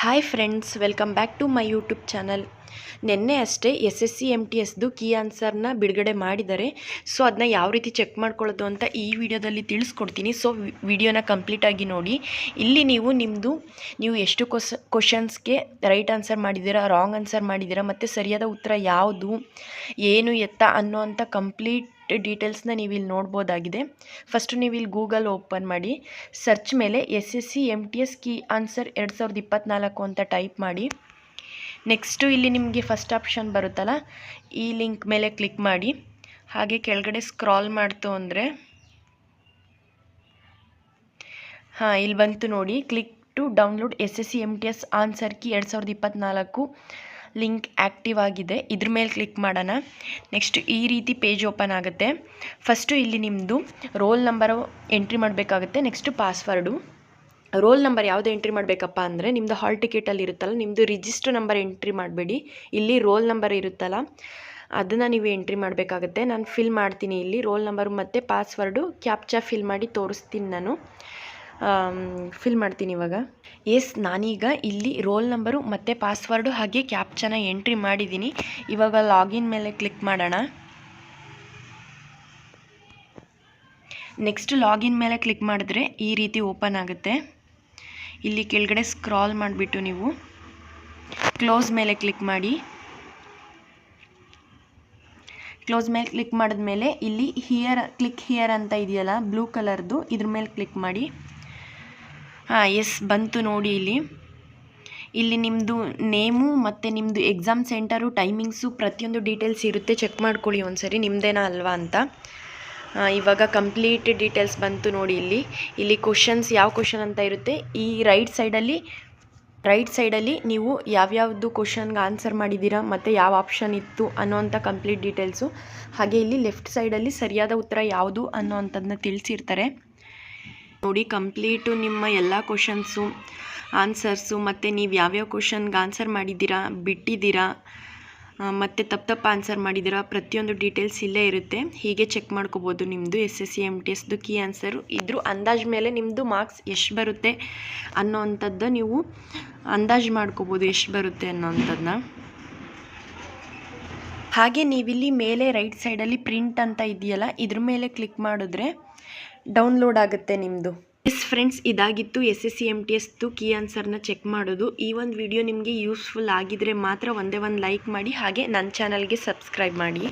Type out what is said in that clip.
Hi friends, welcome back to my YouTube channel. ನಿನ್ನೆ ಅಷ್ಟೇ SSC MTSದು key ಆನ್ಸರ್ನ ಬಿಡುಗಡೆ ಮಾಡಿದ್ದಾರೆ. ಸೊ ಅದನ್ನ ಯಾವ ರೀತಿ ಚೆಕ್ ಮಾಡ್ಕೊಳ್ಳೋದು ಅಂತ ಈ ವಿಡಿಯೋದಲ್ಲಿ ತಿಳಿಸ್ಕೊಡ್ತೀನಿ. ಸೊ ವಿಡಿಯೋನ ಕಂಪ್ಲೀಟಾಗಿ ನೋಡಿ. ಇಲ್ಲಿ ನೀವು ಎಷ್ಟು ಕ್ವಶನ್ಸ್ಗೆ ರೈಟ್ ಆನ್ಸರ್ ಮಾಡಿದ್ದೀರಾ, ರಾಂಗ್ ಆನ್ಸರ್ ಮಾಡಿದ್ದೀರಾ, ಮತ್ತು ಸರಿಯಾದ ಉತ್ತರ ಯಾವುದು, ಏನು ಎತ್ತ ಅನ್ನೋ ಅಂಥ ಕಂಪ್ಲೀಟ್ ಡೀಟೇಲ್ಸ್ನ ನೀವು ಇಲ್ಲಿ ನೋಡ್ಬೋದಾಗಿದೆ. ಫಸ್ಟು ನೀವು ಇಲ್ಲಿ ಗೂಗಲ್ ಓಪನ್ ಮಾಡಿ ಸರ್ಚ್ ಮೇಲೆ SSC MTS ಕೀ ಆನ್ಸರ್ 2024 ಅಂತ ಟೈಪ್ ಮಾಡಿ. ನೆಕ್ಸ್ಟು ಇಲ್ಲಿ ನಿಮಗೆ ಫಸ್ಟ್ ಆಪ್ಷನ್ ಬರುತ್ತಲ್ಲ, ಈ ಲಿಂಕ್ ಮೇಲೆ ಕ್ಲಿಕ್ ಮಾಡಿ. ಹಾಗೆ ಕೆಳಗಡೆ ಸ್ಕ್ರಾಲ್ ಮಾಡ್ತು ಅಂದರೆ ಇಲ್ಲಿ ಬಂತು ನೋಡಿ, click to download SSC MTS answer key 2024 link active ಆಗಿದೆ. ಇದ್ರ ಮೇಲೆ ಕ್ಲಿಕ್ ಮಾಡೋಣ. ನೆಕ್ಸ್ಟ್ ಈ ರೀತಿ ಪೇಜ್ ಓಪನ್ ಆಗುತ್ತೆ. ಫಸ್ಟು ಇಲ್ಲಿ ನಿಮ್ಮದು ರೋಲ್ ನಂಬರು ಎಂಟ್ರಿ ಮಾಡಬೇಕಾಗುತ್ತೆ. Next password. ರೋಲ್ ನಂಬರ್ ಯಾವುದು ಎಂಟ್ರಿ ಮಾಡಬೇಕಪ್ಪ ಅಂದರೆ ನಿಮ್ಮದು ಹಾಲ್ ಟಿಕೆಟಲ್ಲಿ ಇರುತ್ತಲ್ಲ, ನಿಮ್ಮದು ರಿಜಿಸ್ಟರ್ ನಂಬರ್ ಎಂಟ್ರಿ ಮಾಡಬೇಡಿ. ಇಲ್ಲಿ ರೋಲ್ ನಂಬರ್ ಇರುತ್ತಲ್ಲ ಅದನ್ನು ನೀವು ಎಂಟ್ರಿ ಮಾಡಬೇಕಾಗುತ್ತೆ. ನಾನು ಫಿಲ್ ಮಾಡ್ತೀನಿ ಇಲ್ಲಿ ರೋಲ್ ನಂಬರು ಮತ್ತು ಪಾಸ್ವರ್ಡು ಕ್ಯಾಪ್ಚಾ ಫಿಲ್ ಮಾಡಿ ತೋರಿಸ್ತೀನಿ. ನಾನು ಫಿಲ್ ಮಾಡ್ತೀನಿ ಇವಾಗ. ನಾನೀಗ ಇಲ್ಲಿ ರೋಲ್ ನಂಬರು ಮತ್ತು ಪಾಸ್ವರ್ಡು ಹಾಗೆ ಕ್ಯಾಪ್ಚಾನ ಎಂಟ್ರಿ ಮಾಡಿದ್ದೀನಿ. ಇವಾಗ ಲಾಗಿನ್ ಮೇಲೆ ಕ್ಲಿಕ್ ಮಾಡೋಣ. ನೆಕ್ಸ್ಟ್ ಲಾಗಿನ್ ಮೇಲೆ ಕ್ಲಿಕ್ ಮಾಡಿದ್ರೆ ಈ ರೀತಿ ಓಪನ್ ಆಗುತ್ತೆ. ಇಲ್ಲಿ ಕೆಳಗಡೆ ಸ್ಕ್ರಾಲ್ ಮಾಡಿಬಿಟ್ಟು ನೀವು ಕ್ಲೋಸ್ ಮೇಲೆ ಕ್ಲಿಕ್ ಮಾಡಿ. ಕ್ಲೋಸ್ ಮೇಲೆ ಕ್ಲಿಕ್ ಮಾಡಿದ್ಮೇಲೆ ಇಲ್ಲಿ ಕ್ಲಿಕ್ ಹಿಯರ್ ಅಂತ ಇದೆಯಲ್ಲ ಬ್ಲೂ ಕಲರ್ದು, ಇದ್ರ ಮೇಲೆ ಕ್ಲಿಕ್ ಮಾಡಿ. ಬಂತು ನೋಡಿ. ಇಲ್ಲಿ ನಿಮ್ಮದು ನೇಮು ಮತ್ತು ನಿಮ್ಮದು ಎಕ್ಸಾಮ್ ಸೆಂಟರು, ಟೈಮಿಂಗ್ಸು, ಪ್ರತಿಯೊಂದು ಡೀಟೇಲ್ಸ್ ಇರುತ್ತೆ. ಚೆಕ್ ಮಾಡ್ಕೊಳ್ಳಿ ಒಂದ್ಸರಿ ನಿಮ್ಮದೇನಾ ಅಲ್ವಾ ಅಂತ. ಇವಾಗ ಕಂಪ್ಲೀಟ್ ಡೀಟೇಲ್ಸ್ ಬಂತು ನೋಡಿ. ಇಲ್ಲಿ ಕ್ವಶನ್ಸ್ ಯಾವ ಕ್ವಶನ್ ಅಂತ ಇರುತ್ತೆ. ಈ ರೈಟ್ ಸೈಡಲ್ಲಿ ನೀವು ಯಾವ್ಯಾವುದು ಕ್ವಶನ್ಗೆ ಆನ್ಸರ್ ಮಾಡಿದ್ದೀರಾ ಮತ್ತು ಯಾವ ಆಪ್ಷನ್ ಇತ್ತು ಅನ್ನೋವಂಥ ಕಂಪ್ಲೀಟ್ ಡೀಟೇಲ್ಸು. ಹಾಗೆ ಇಲ್ಲಿ ಲೆಫ್ಟ್ ಸೈಡಲ್ಲಿ ಸರಿಯಾದ ಉತ್ತರ ಯಾವುದು ಅನ್ನೋ ಅಂಥದ್ದನ್ನ ತಿಳಿಸಿರ್ತಾರೆ ನೋಡಿ. ಕಂಪ್ಲೀಟು ನಿಮ್ಮ ಎಲ್ಲ ಕ್ವಶನ್ಸು, ಆನ್ಸರ್ಸು ಮತ್ತು ನೀವು ಯಾವ್ಯಾವ ಕ್ವಶನ್ಗೆ ಆನ್ಸರ್ ಮಾಡಿದ್ದೀರಾ, ಬಿಟ್ಟಿದ್ದೀರಾ, ಮತ್ತು ತಪ್ಪು ಆನ್ಸರ್ ಮಾಡಿದ್ದೀರಾ, ಪ್ರತಿಯೊಂದು ಡೀಟೇಲ್ಸ್ ಇಲ್ಲೇ ಇರುತ್ತೆ. ಹೀಗೆ ಚೆಕ್ ಮಾಡ್ಕೋಬೋದು ನಿಮ್ಮದು SSC MTSದು ಕೀ ಆನ್ಸರು. ಇದ್ರ ಅಂದಾಜು ಮೇಲೆ ನಿಮ್ಮದು ಮಾರ್ಕ್ಸ್ ಎಷ್ಟು ಬರುತ್ತೆ ಅನ್ನೋ ಅಂಥದ್ದು ನೀವು ಅಂದಾಜು ಮಾಡ್ಕೋಬೋದು, ಎಷ್ಟು ಬರುತ್ತೆ ಅನ್ನೋ ಅಂಥದ್ದನ್ನ. ಹಾಗೆ ನೀವಿಲ್ಲಿ ಮೇಲೆ ರೈಟ್ ಸೈಡಲ್ಲಿ ಪ್ರಿಂಟ್ ಅಂತ ಇದೆಯಲ್ಲ, ಇದ್ರ ಮೇಲೆ ಕ್ಲಿಕ್ ಮಾಡಿದ್ರೆ ಡೌನ್ಲೋಡ್ ಆಗುತ್ತೆ ನಿಮ್ಮದು. ಫ್ರೆಂಡ್ಸ್, ಇದಾಗಿತ್ತು SSC MTSದು ಕೀ ಆನ್ಸರ್ನ ಚೆಕ್ ಮಾಡೋದು. ಈ ಒಂದು ವಿಡಿಯೋ ನಿಮಗೆ ಯೂಸ್ಫುಲ್ ಆಗಿದ್ರೆ ಮಾತ್ರ ಒಂದೇ ಒಂದು ಲೈಕ್ ಮಾಡಿ, ಹಾಗೆ ನನ್ನ ಚಾನಲ್ಗೆ ಸಬ್ಸ್ಕ್ರೈಬ್ ಮಾಡಿ.